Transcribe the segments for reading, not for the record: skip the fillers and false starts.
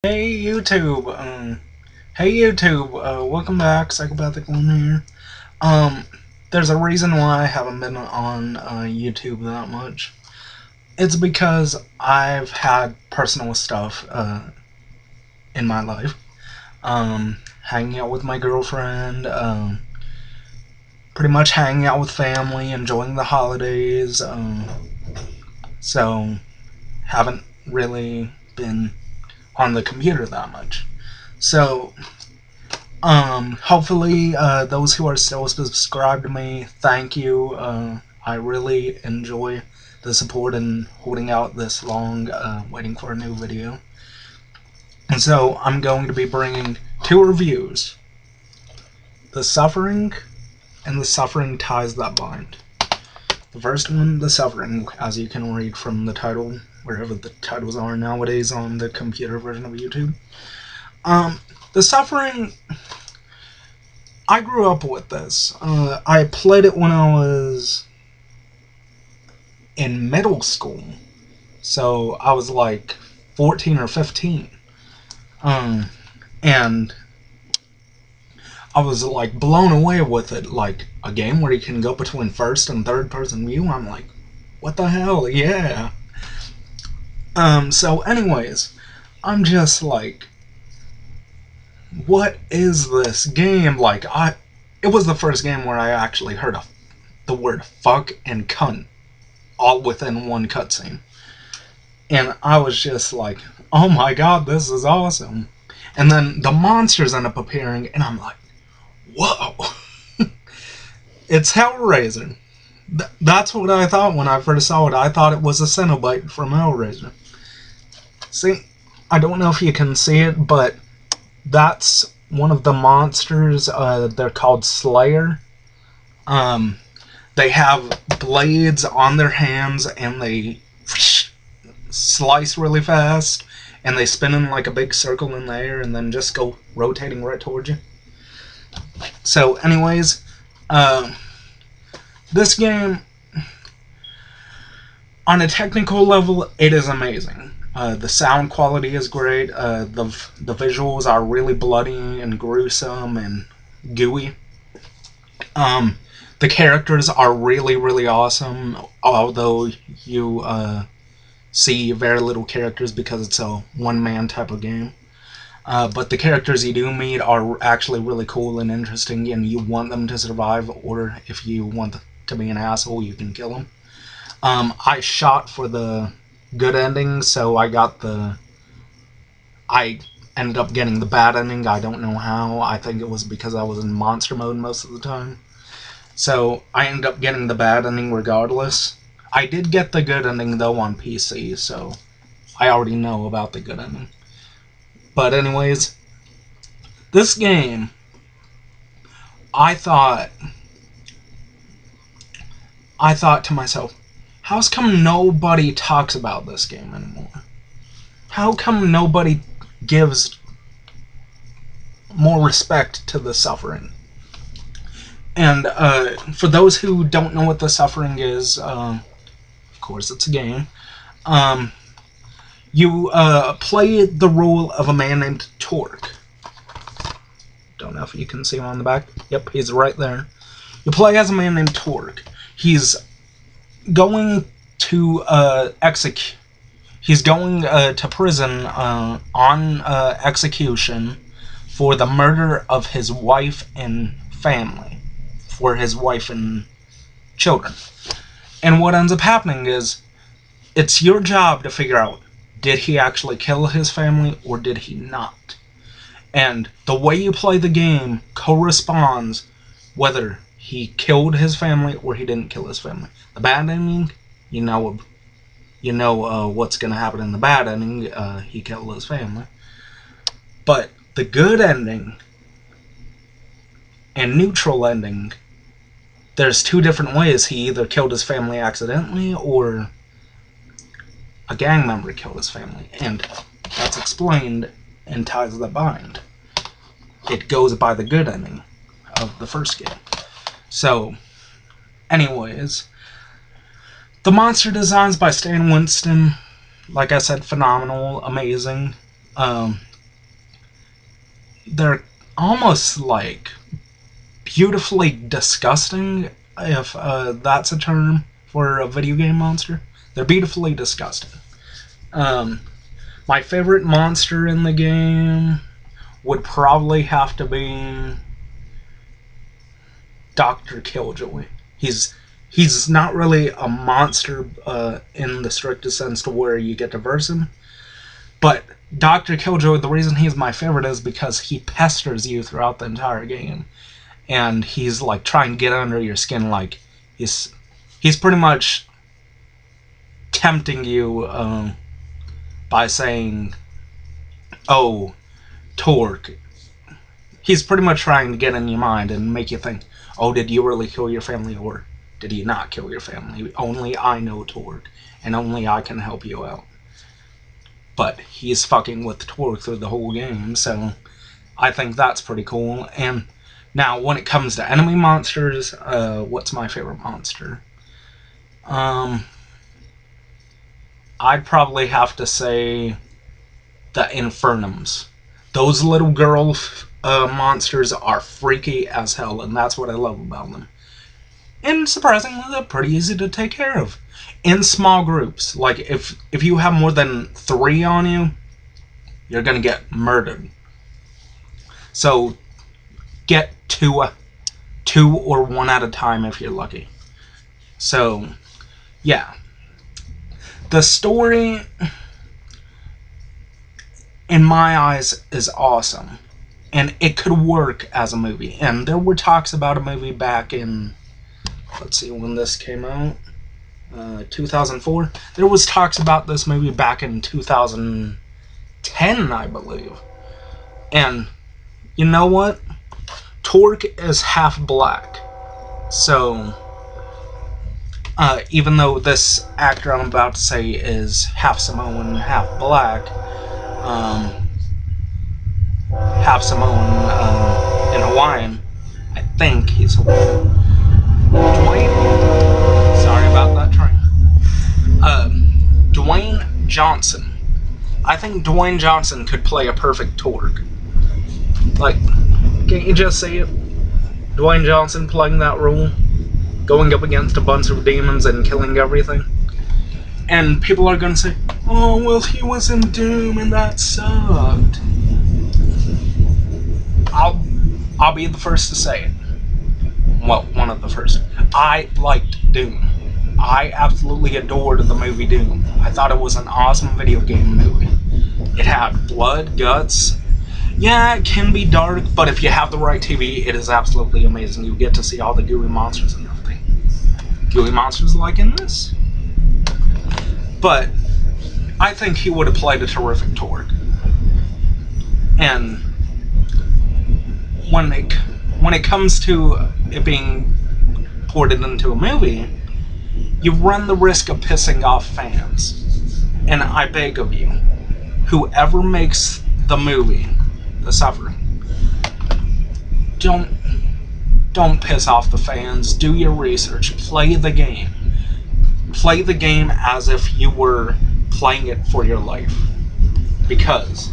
Hey YouTube, welcome back, Psychopath1c here. There's a reason why I haven't been on YouTube that much. It's because I've had personal stuff in my life. Hanging out with my girlfriend, pretty much hanging out with family, enjoying the holidays, so haven't really been on the computer that much. So, hopefully, those who are still subscribed to me, thank you. I really enjoy the support and holding out this long, waiting for a new video. And so, I'm going to be bringing two reviews. The Suffering and The Suffering Ties That Bind. The first one, The Suffering, as you can read from the title, wherever the titles are nowadays on the computer version of YouTube. The Suffering, I grew up with this. I played it when I was in middle school. So I was like 14 or 15. And I was like blown away with it. Like a game where you can go between first and third person view. I'm like, what the hell? Yeah. So anyways, I'm just like, what is this game? Like, it was the first game where I actually heard the word fuck and cunt all within one cutscene. And I was just like, oh my god, this is awesome. And then the monsters end up appearing, and I'm like, whoa. It's Hellraiser. That's what I thought when I first saw it. I thought it was a Cenobite from Hellraiser. See, I don't know if you can see it, but that's one of the monsters. They're called Slayer. They have blades on their hands, and they slice really fast, and they spin in like a big circle in the air, and then just go rotating right towards you. So, anyways, this game, on a technical level, it is amazing. The sound quality is great. The visuals are really bloody and gruesome and gooey. The characters are really, really awesome, although you see very little characters because it's a one-man type of game. But the characters you do meet are actually really cool and interesting, and you want them to survive, or if you want to be an asshole, you can kill them. I shot for the good ending, so I ended up getting the bad ending. I don't know how. I think it was because I was in monster mode most of the time. So I ended up getting the bad ending regardless. I did get the good ending though on PC, so I already know about the good ending. But anyways, this game, I thought to myself, how come nobody talks about this game anymore? How come nobody gives more respect to The Suffering? And for those who don't know what The Suffering is, of course it's a game. You play the role of a man named Torque. Don't know if you can see him on the back. Yep, he's right there. You play as a man named Torque. He's going to execute. He's going to prison on execution for the murder of his wife and family, for his wife and children. And what ends up happening is, it's your job to figure out, did he actually kill his family or did he not? And the way you play the game corresponds whether he killed his family or he didn't kill his family. The bad ending, you know what's going to happen in the bad ending. He killed his family. But the good ending and neutral ending, there's two different ways. He either killed his family accidentally or a gang member killed his family. And that's explained in Ties That Bind. It goes by the good ending of the first game. So, anyways, the monster designs by Stan Winston, like I said, phenomenal, amazing. they're almost like beautifully disgusting, if that's a term for a video game monster. They're beautifully disgusting. My favorite monster in the game would probably have to be Dr. Killjoy. He's not really a monster in the strictest sense to where you get to verse him, but Dr. Killjoy, the reason he's my favorite is because he pesters you throughout the entire game, and he's like trying to get under your skin. Like he's pretty much tempting you by saying, "Oh, Torque." He's pretty much trying to get in your mind and make you think, "Oh, did you really kill your family, or did you not kill your family? Only I know Torque, and only I can help you out." But he's fucking with Torque through the whole game, so I think that's pretty cool. And now, when it comes to enemy monsters, what's my favorite monster? I'd probably have to say the Infernums. Those little girl monsters are freaky as hell, and that's what I love about them. And surprisingly, they're pretty easy to take care of. In small groups. Like, if you have more than 3 on you, you're gonna get murdered. So, get two or 1 at a time if you're lucky. So, yeah. The story, in my eyes, is awesome. And it could work as a movie. And there were talks about a movie back in, let's see when this came out, 2004. There was talks about this movie back in 2010, I believe. And you know what? Torque is half black. So, even though this actor I'm about to say is half Samoan, half black, half Samoan and Hawaiian, I think he's Hawaiian. Sorry about that train. Dwayne Johnson. I think Dwayne Johnson could play a perfect Torque. Like, can't you just see it? Dwayne Johnson playing that role, going up against a bunch of demons and killing everything. And people are gonna say, "Oh, well, he was in Doom and that sucked." I'll be the first to say it. Well, one of the first. I liked Doom. I absolutely adored the movie Doom. I thought it was an awesome video game movie. It had blood, guts. Yeah, it can be dark, but if you have the right TV, it is absolutely amazing. You get to see all the gooey monsters and everything. Gooey monsters like in this. But I think he would have played a terrific Torque. And when it comes to it being ported into a movie, you run the risk of pissing off fans. And I beg of you, whoever makes the movie, The Suffering, don't piss off the fans. Do your research. Play the game. Play the game as if you were playing it for your life. Because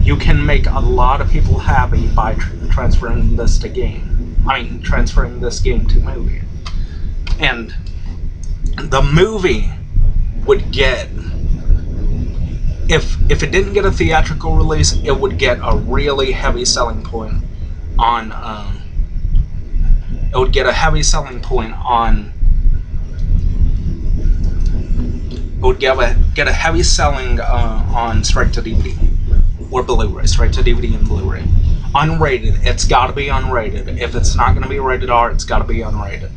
you can make a lot of people happy by transferring this to game. Transferring this game to movie. And the movie would get, if it didn't get a theatrical release, it would get a really heavy selling point on, it would get a heavy selling point on, it would get a heavy selling on straight to DVD or Blu-ray, straight to DVD and Blu-ray. Unrated, it's got to be unrated. If it's not going to be rated R, it's got to be unrated.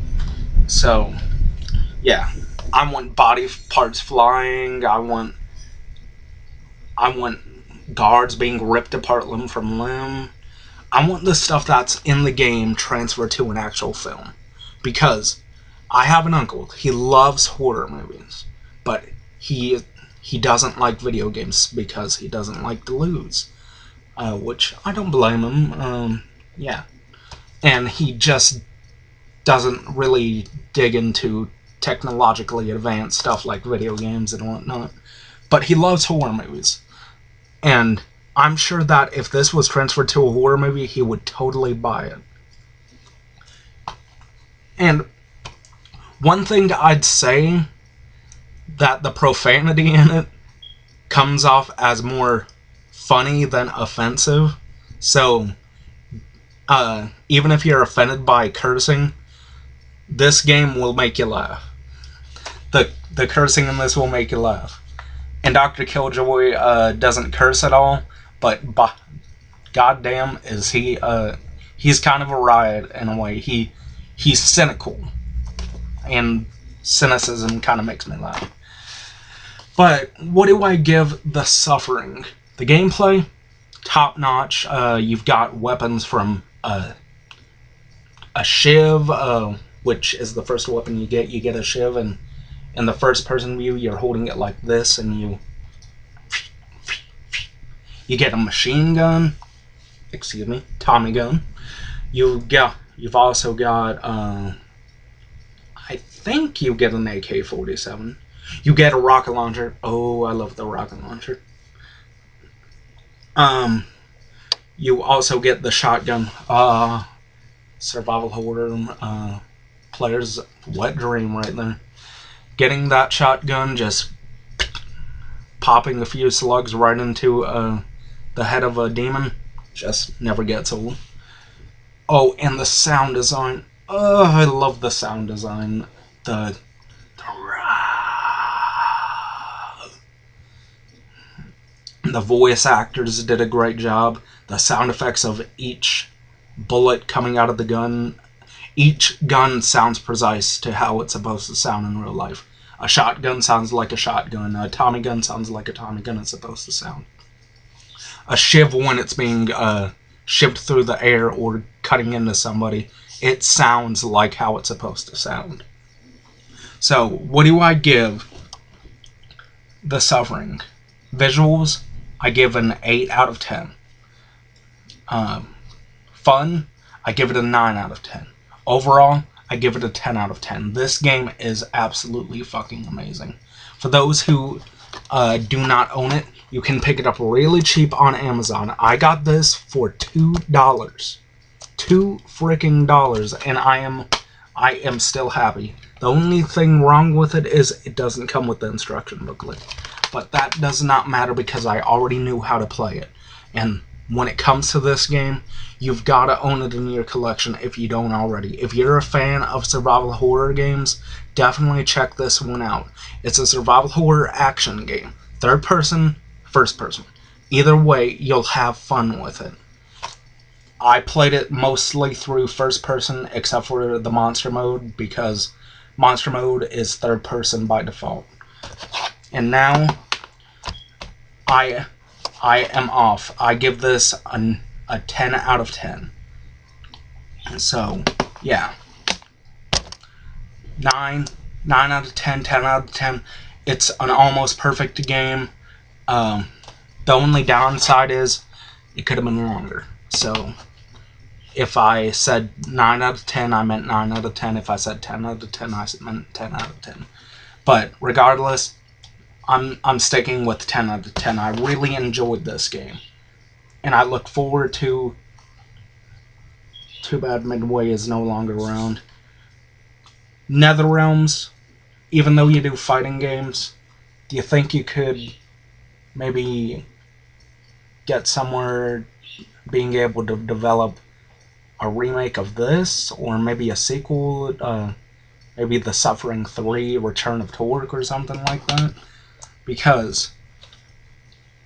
So, yeah, I want body parts flying. I want guards being ripped apart limb from limb. I want the stuff that's in the game transferred to an actual film. Because I have an uncle. He loves horror movies. But he doesn't like video games because he doesn't like to lose. Which I don't blame him. Yeah. And he just doesn't really dig into technologically advanced stuff like video games and whatnot. But he loves horror movies. And I'm sure that if this was transferred to a horror movie, he would totally buy it. And one thing I'd say, that the profanity in it comes off as more funny than offensive. So, even if you're offended by cursing, this game will make you laugh. The cursing in this will make you laugh. And Dr. Killjoy doesn't curse at all, but goddamn is he, he's kind of a riot in a way. He's cynical, and cynicism kind of makes me laugh. But what do I give The Suffering? The gameplay, top notch. You've got weapons from a shiv, which is the first weapon you get. You get a shiv, and in the first person view, you're holding it like this, and you get a machine gun. Excuse me, Tommy gun. You've also got, I think you get an AK-47. You get a rocket launcher. Oh, I love the rocket launcher. You also get the shotgun. Survival horror player's wet dream right there. Getting that shotgun, just popping a few slugs right into the head of a demon, just never gets old. Oh, and the sound design. Oh, I love the sound design. The voice actors did a great job. The sound effects of each bullet coming out of the gun. Each gun sounds precise to how it's supposed to sound in real life. A shotgun sounds like a shotgun. A Tommy gun sounds like a Tommy gun is supposed to sound. A shiv, when it's being shivved through the air or cutting into somebody, it sounds like how it's supposed to sound. So, what do I give The Suffering? Visuals, I give an 8 out of 10. Fun, I give it a 9 out of 10. Overall, I give it a 10 out of 10. This game is absolutely fucking amazing. For those who do not own it, you can pick it up really cheap on Amazon. I got this for $2. $2 freaking dollars, and I am still happy. The only thing wrong with it is it doesn't come with the instruction booklet. But that does not matter because I already knew how to play it. And when it comes to this game, you've got to own it in your collection if you don't already. If you're a fan of survival horror games, definitely check this one out. It's a survival horror action game. Third person, first person. Either way, you'll have fun with it. I played it mostly through first person, except for the monster mode, because monster mode is third person by default. And now, I am off. I give this a 10 out of 10. So, yeah. 9 out of 10, 10 out of 10. It's an almost perfect game. The only downside is it could have been longer. So, if I said 9 out of 10, I meant 9 out of 10. If I said 10 out of 10, I meant 10 out of 10. But regardless, I'm sticking with 10 out of 10. I really enjoyed this game. And I look forward to... Too bad Midway is no longer around. NetherRealms, even though you do fighting games, do you think you could maybe get somewhere being able to develop a remake of this? Or maybe a sequel? Maybe The Suffering 3, Return of Torque or something like that? Because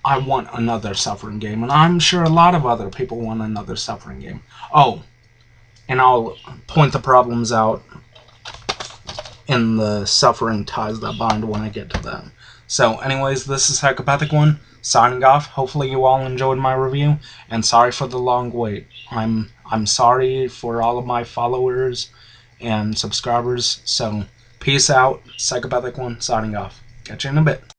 I want another Suffering game, and I'm sure a lot of other people want another Suffering game. Oh, and I'll point the problems out in the Suffering Ties That Bind when I get to them. So, anyways, this is Psychopath1c signing off. Hopefully you all enjoyed my review, and sorry for the long wait. I'm sorry for all of my followers and subscribers. So, peace out. Psychopath1c signing off. Catch you in a bit.